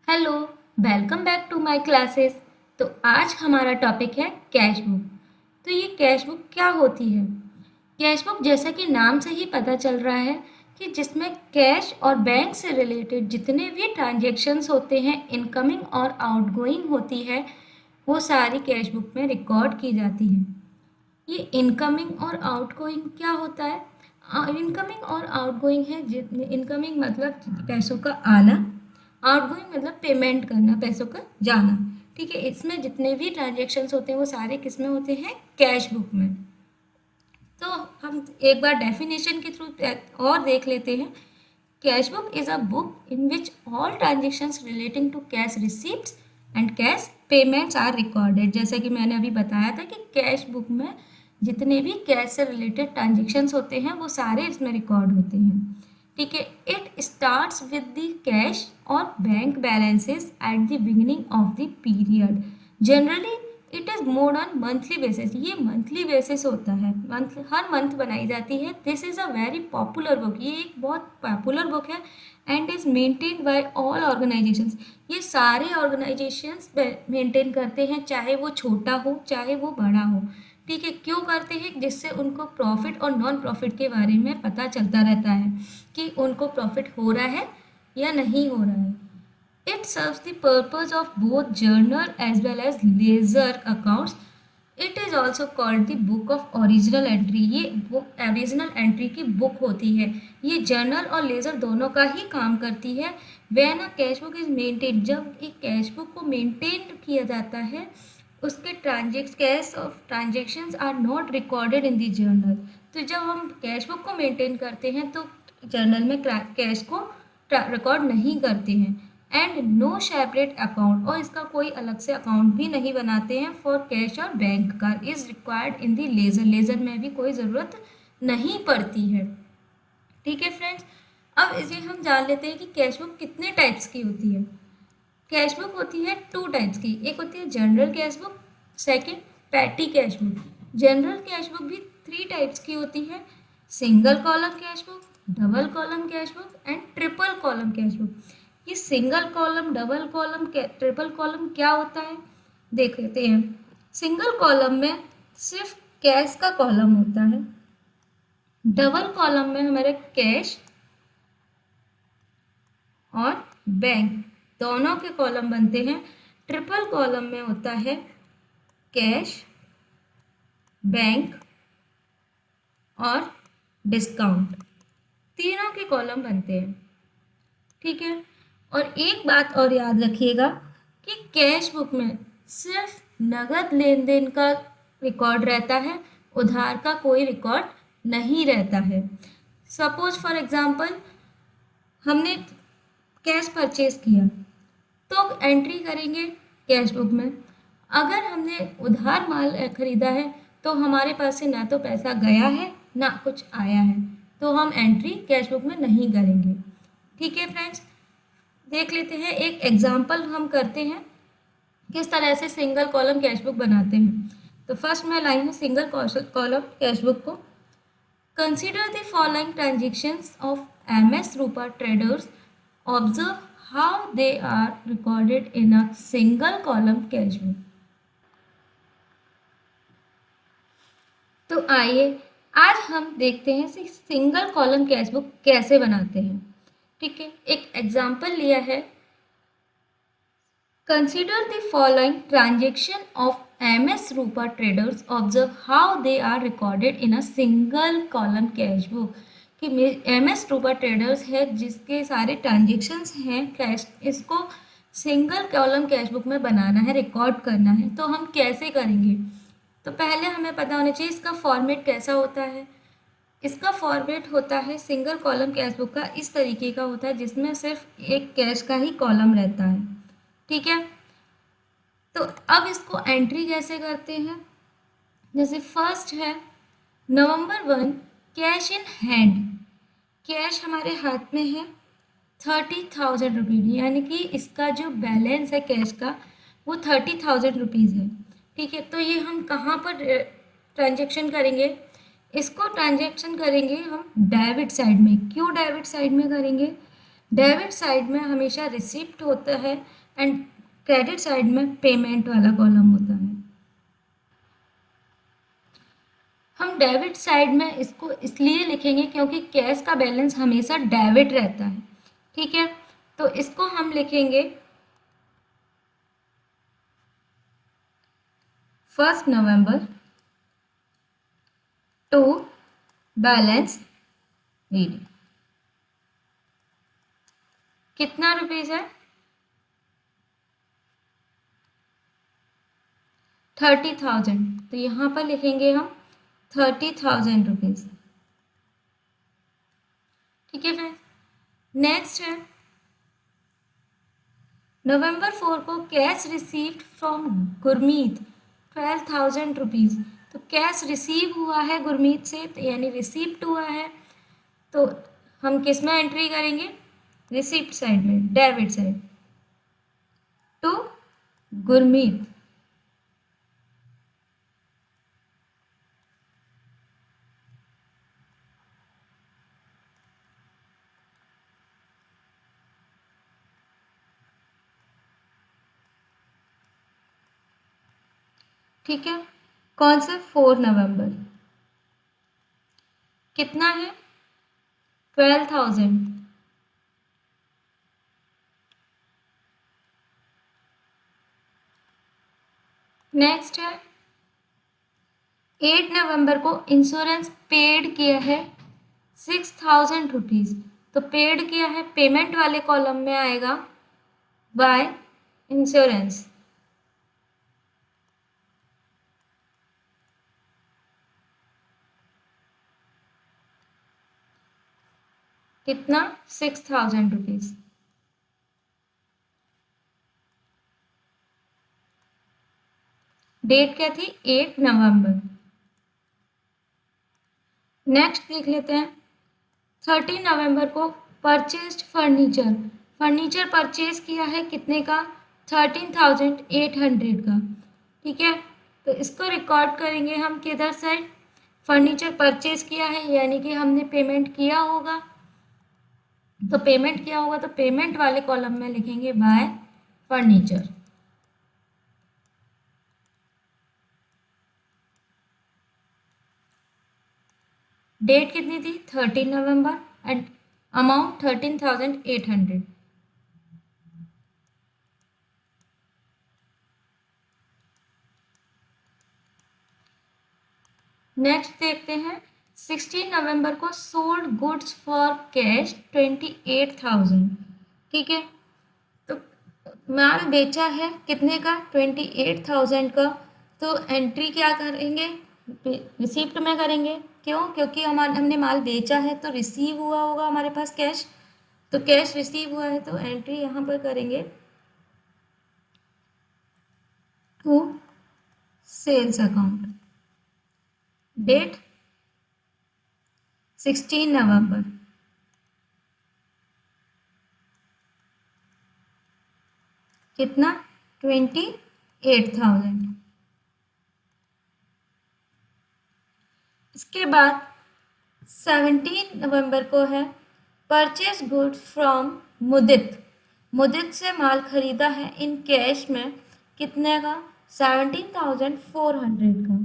Hello, welcome back to my classes. तो आज हमारा टॉपिक है कैश बुक। तो ये कैश बुक क्या होती है? कैश बुक जैसा कि नाम से ही पता चल रहा है कि जिसमें कैश और बैंक से रिलेटेड जितने भी ट्रांजैक्शंस होते हैं, इनकमिंग और आउटगोइंग होती है, वो सारी कैश बुक में रिकॉर्ड की जाती है। ये इनकमिंग और आउटगोइंग क्या होता है? इनकमिंग और आउटगोइंग है, इनकमिंग मतलब पैसों का आना, आउटगोइंग मतलब पेमेंट करना, पैसों का जाना। ठीक है, इसमें जितने भी ट्रांजेक्शन्स होते हैं वो सारे किस में होते हैं? कैश बुक में। तो हम एक बार डेफिनेशन के थ्रू और देख लेते हैं। Cash book is a book in which all transactions relating to cash receipts and cash payments are recorded. जैसे कि मैंने अभी बताया था कि कैश बुक में जितने भी कैश से रिलेटेड ट्रांजेक्शन्स होते हैं वो सारे इसमें रिकॉर्ड होते हैं। ठीक है, it starts with the cash और bank balances at the beginning of the period. Generally it is made on monthly basis. ये मंथली बेसिस होता है, हर मंथ बनाई जाती है। This is a very popular book. ये एक बहुत पॉपुलर बुक है and is maintain by all organisations. ये सारे ऑर्गेनाइजेशंस मेंटेन करते हैं, चाहे वो छोटा हो चाहे वो बड़ा हो। ठीक है, क्यों करते हैं? जिससे उनको प्रॉफिट और नॉन प्रॉफिट के बारे में पता चलता रहता है कि उनको प्रॉफिट हो रहा है या नहीं हो रहा है। It serves the purpose of both journal as well as ledger accounts. It is also called the book of original entry. ये बुक ओरिजिनल एंट्री की बुक होती है। ये जर्नल और लेजर दोनों का ही काम करती है। When a cash book is maintain, जब एक कैश बुक को मेंटेन किया जाता है, उसके cash of transactions are not recorded in the journal. तो जब हम कैश बुक को मेंटेन करते हैं तो जर्नल में कैश को रिकॉर्ड नहीं करते हैं। एंड नो सेपरेट अकाउंट, और इसका कोई अलग से अकाउंट भी नहीं बनाते हैं फॉर कैश और बैंक का is required in the ledger. Ledger में भी कोई ज़रूरत नहीं पड़ती है। ठीक है फ्रेंड्स, अब इसे हम जान लेते हैं कि कैश बुक कितने टाइप्स की होती है। कैश बुक होती है टू टाइप्स की। एक होती है general cash book, second petty cash book. General cash book भी थ्री टाइप्स की होती है: single column cash book, double column cash book and triple column cash book. ये single column, double column, triple column क्या होता है देख लेते हैं। सिंगल कॉलम में सिर्फ कैश का कॉलम होता है। डबल कॉलम में हमारे कैश और बैंक दोनों के कॉलम बनते हैं। ट्रिपल कॉलम में होता है कैश, बैंक और डिस्काउंट, तीनों के कॉलम बनते हैं। ठीक है, और एक बात और याद रखिएगा कि कैश बुक में सिर्फ नगद लेन देन का रिकॉर्ड रहता है, उधार का कोई रिकॉर्ड नहीं रहता है। सपोज फॉर एग्जांपल हमने कैश परचेज किया तो एंट्री करेंगे कैश बुक में। अगर हमने उधार माल खरीदा है तो हमारे पास से ना तो पैसा गया है ना कुछ आया है, तो हम एंट्री कैश बुक में नहीं करेंगे। ठीक है फ्रेंड्स, देख लेते हैं एक एग्जाम्पल हम करते हैं किस तरह से सिंगल कॉलम कैश बुक बनाते हैं। तो फर्स्ट मैं लाई हूँ सिंगल कॉलम कैश बुक को। Consider the following transactions of MS Rupa traders, observe how they are recorded in a single column cash book. तो आइए आज हम देखते हैं सिंगल कॉलम कैश बुक कैसे बनाते हैं। ठीक है, एक एग्जाम्पल लिया है। Consider the following transaction of MS Rupa traders. Observe how they are recorded in a single column cash book. कि MS रूपा ट्रेडर्स है जिसके सारे ट्रांजेक्शन्स हैं कैश, इसको सिंगल कॉलम कैश बुक में बनाना है, रिकॉर्ड करना है। तो हम कैसे करेंगे? तो पहले हमें पता होना चाहिए इसका फॉर्मेट कैसा होता है। इसका फॉर्मेट होता है सिंगल कॉलम कैश बुक का इस तरीके का होता है जिसमें सिर्फ एक कैश का ही कॉलम रहता है। ठीक है, तो अब इसको एंट्री कैसे करते हैं? जैसे फर्स्ट है November 1 cash in hand. Cash हमारे हाथ में है 30,000 रुपीज़, यानी कि इसका जो बैलेंस है कैश का वो 30,000 रुपीज़ है। ठीक है, तो ये हम कहाँ पर ट्रांजेक्शन करेंगे? इसको ट्रांजेक्शन करेंगे हम डेबिट साइड में। क्यों डेबिट साइड में करेंगे? डेबिट साइड में हमेशा रिसिप्ट होता है एंड क्रेडिट साइड में पेमेंट वाला कॉलम होता है। हम डेबिट साइड में इसको इसलिए लिखेंगे क्योंकि कैश का बैलेंस हमेशा डेबिट रहता है, ठीक है। तो इसको हम लिखेंगे 1 नवंबर टू बैलेंस रीडिंग। कितना रुपीज है? 30,000। तो यहाँ पर लिखेंगे हम 30,000 रुपीज, ठीक है फ्रेंड्स। नेक्स्ट है नवंबर 4 को cash received from Gurmeet 12,000 rupees. तो कैश रिसीव हुआ है गुरमीत से, तो यानी रिसीप्ट हुआ है, तो हम किस में एंट्री करेंगे? रिसिप्ट साइड में, डेबिट साइड, टू गुरमीत। ठीक है, कौन सा? 4 नवंबर। कितना है? 12,000। नेक्स्ट है 8 नवंबर को इंश्योरेंस पेड किया है 6,000 रुपीज। तो पेड किया है, पेमेंट वाले कॉलम में आएगा बाय इंश्योरेंस। कितना? 6,000 रुपीज। डेट क्या थी? 8 नवंबर। नेक्स्ट देख लेते हैं 13 नवंबर को परचेस्ड फर्नीचर। फर्नीचर परचेज किया है कितने का? 13,800 का, ठीक है। तो इसको रिकॉर्ड करेंगे हम किधर साइड? फर्नीचर परचेज किया है यानी कि हमने पेमेंट किया होगा, तो पेमेंट किया होगा तो पेमेंट वाले कॉलम में लिखेंगे बाय फर्नीचर। डेट कितनी थी? 13 नवंबर एंड अमाउंट 13,800। नेक्स्ट देखते हैं 16 नवंबर को सोल्ड गुड्स फॉर कैश 28,000, ठीक है। तो माल बेचा है कितने का? 28,000 का। तो एंट्री क्या करेंगे? रिसीप्ट में करेंगे। क्यों? क्योंकि हमने माल बेचा है तो रिसीव हुआ होगा हमारे पास कैश, तो कैश रिसीव हुआ है तो एंट्री यहाँ पर करेंगे टू सेल्स अकाउंट। डेट 16 नवंबर। कितना? 28,000। इसके बाद 17 नवंबर को है परचेज गुड फ्रॉम मुदित। मुदित से माल खरीदा है इन कैश में कितने का? 17,400 का,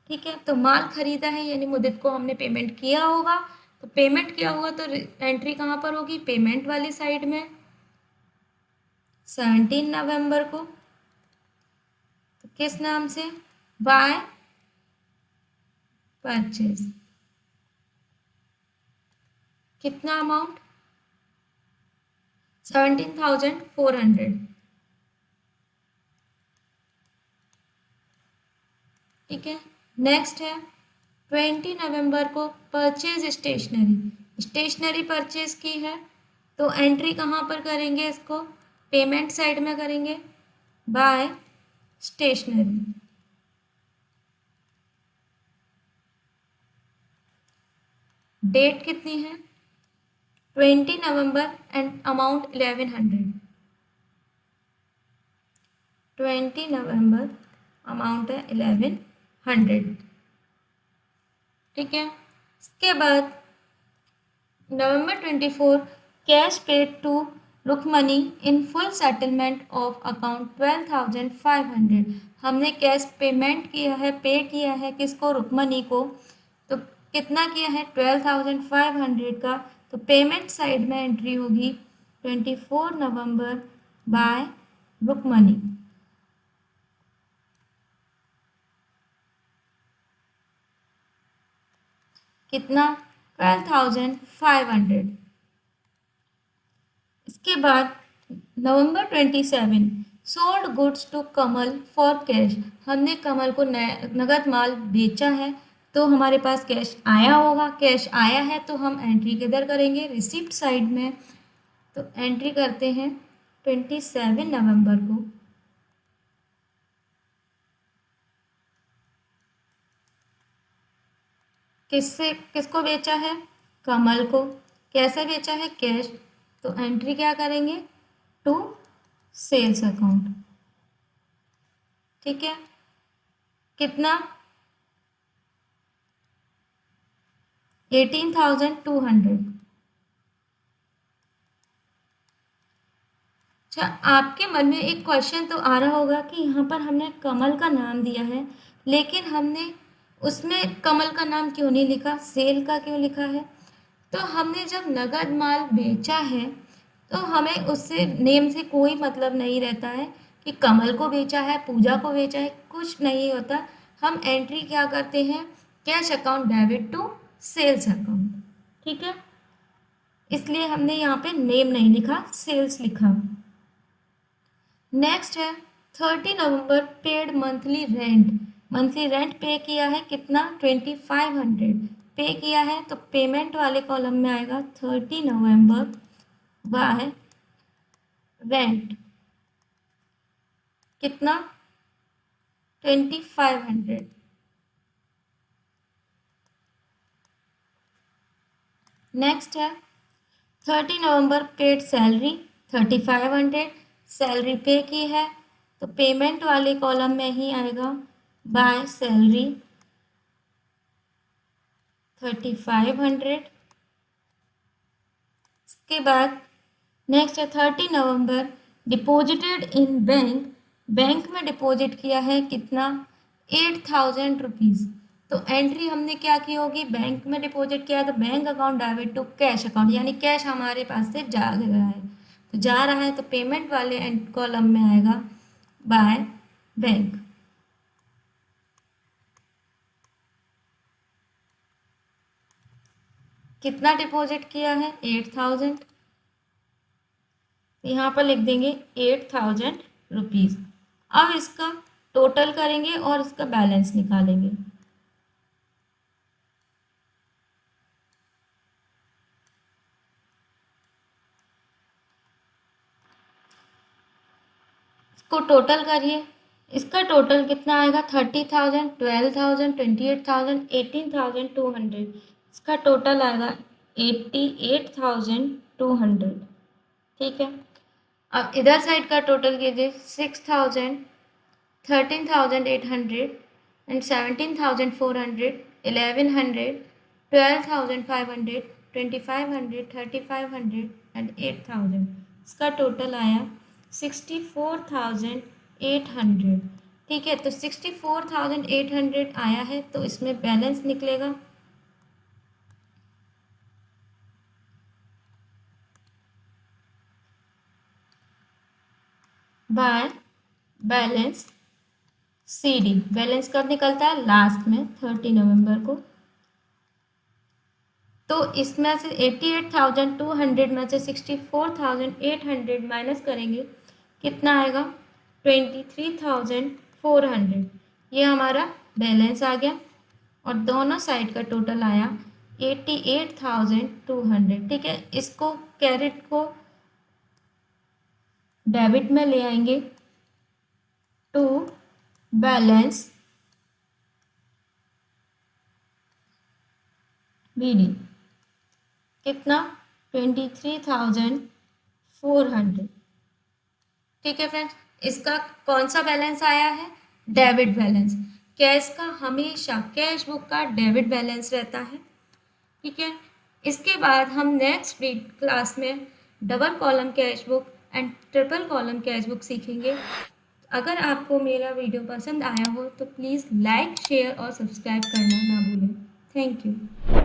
ठीक है। तो माल खरीदा है यानी मुदित को हमने पेमेंट किया होगा, तो पेमेंट किया होगा तो एंट्री कहाँ पर होगी? पेमेंट वाली साइड में 17 नवंबर को। तो किस नाम से? By purchase. कितना अमाउंट? 17,400, ठीक है। नेक्स्ट है 20 नवंबर को परचेज स्टेशनरी। स्टेशनरी परचेज की है तो एंट्री कहाँ पर करेंगे? इसको पेमेंट साइड में करेंगे बाय स्टेशनरी। डेट कितनी है? 20 November and amount 1100। 20 November amount है 1100, ठीक है। इसके बाद November 24 cash paid to Rukmani in full settlement of account 12,500। हमने कैश पेमेंट किया है, पे किया है किसको, रुक्मणी को। तो कितना किया है, 12,500 का। तो पेमेंट साइड में एंट्री होगी 24 नवंबर बाय रुक्मणी। कितना, 12,500। इसके बाद November 27 sold goods to Kamal for cash. हमने कमल को नगद माल बेचा है, तो हमारे पास कैश आया होगा। कैश आया है तो हम एंट्री किधर करेंगे, रिसिप्ट साइड में। तो एंट्री करते हैं 27 नवंबर को। किसको बेचा है, कमल को। कैसे बेचा है, कैश। तो एंट्री क्या करेंगे, टू सेल्स अकाउंट। ठीक है, कितना, 18,200। अच्छा, आपके मन में एक क्वेश्चन तो आ रहा होगा कि यहाँ पर हमने कमल का नाम दिया है, लेकिन हमने उसमें कमल का नाम क्यों नहीं लिखा, सेल का क्यों लिखा है। तो हमने जब नगद माल बेचा है तो हमें उससे नेम से कोई मतलब नहीं रहता है कि कमल को बेचा है, पूजा को बेचा है, कुछ नहीं होता। हम एंट्री क्या करते हैं, cash account debit to sales account. ठीक है, इसलिए हमने यहाँ पे नेम नहीं लिखा, सेल्स लिखा। नेक्स्ट है 30 नवंबर paid monthly rent. Monthly rent pay किया है कितना, 2500 पे किया है। तो पेमेंट वाले कॉलम में आएगा 30 नवंबर बाय रेंट, कितना, 2500। नेक्स्ट है 30 नवंबर पेड सैलरी 3500। सैलरी पे की है तो पेमेंट वाले कॉलम में ही आएगा बाय सैलरी 3500। इसके बाद नेक्स्ट है 30 नवंबर डिपॉजिटेड इन बैंक। बैंक में डिपॉजिट किया है कितना, 8,000 रुपीज़। तो एंट्री हमने क्या की होगी, बैंक में डिपॉजिट किया है तो bank account debit to cash account, यानी कैश हमारे पास से जा गया है। तो जा रहा है तो पेमेंट वाले कॉलम में आएगा बाय बैंक। कितना डिपॉजिट किया है, 8,000। यहाँ पर लिख देंगे 8,000 रुपीज़। अब इसका टोटल करेंगे और इसका बैलेंस निकालेंगे। इसको टोटल करिए, इसका टोटल कितना आएगा, 30,000, 12,000, 28,000, 18,200। इसका टोटल आएगा 88,200। ठीक है, अब इधर साइड का टोटल कीजिए, 6,000, 13,800 एंड 17,400, 1,100, 12,500, 2,500, 3,500 एंड 8,000। इसका टोटल आया 64,800। ठीक है, तो 64,800 आया है तो इसमें बैलेंस निकलेगा बाय बैलेंस CD। बैलेंस कब निकलता है, लास्ट में 30 नवंबर को। तो इसमें से 88,200 में से 64,800 माइनस करेंगे, कितना आएगा, 23,400। ये हमारा बैलेंस आ गया और दोनों साइड का टोटल आया 88,200। ठीक है, इसको क्रेडिट को डेबिट में ले आएंगे टू बैलेंस BD। कितना, 23,400। ठीक है फ्रेंड्स, इसका कौन सा बैलेंस आया है, डेबिट बैलेंस। कैश का हमेशा कैश बुक का डेबिट बैलेंस रहता है। ठीक है, इसके बाद हम नेक्स्ट क्लास में double column cash book and triple column cash book सीखेंगे। अगर आपको मेरा वीडियो पसंद आया हो तो प्लीज़ लाइक, शेयर और सब्सक्राइब करना ना भूलें। Thank you.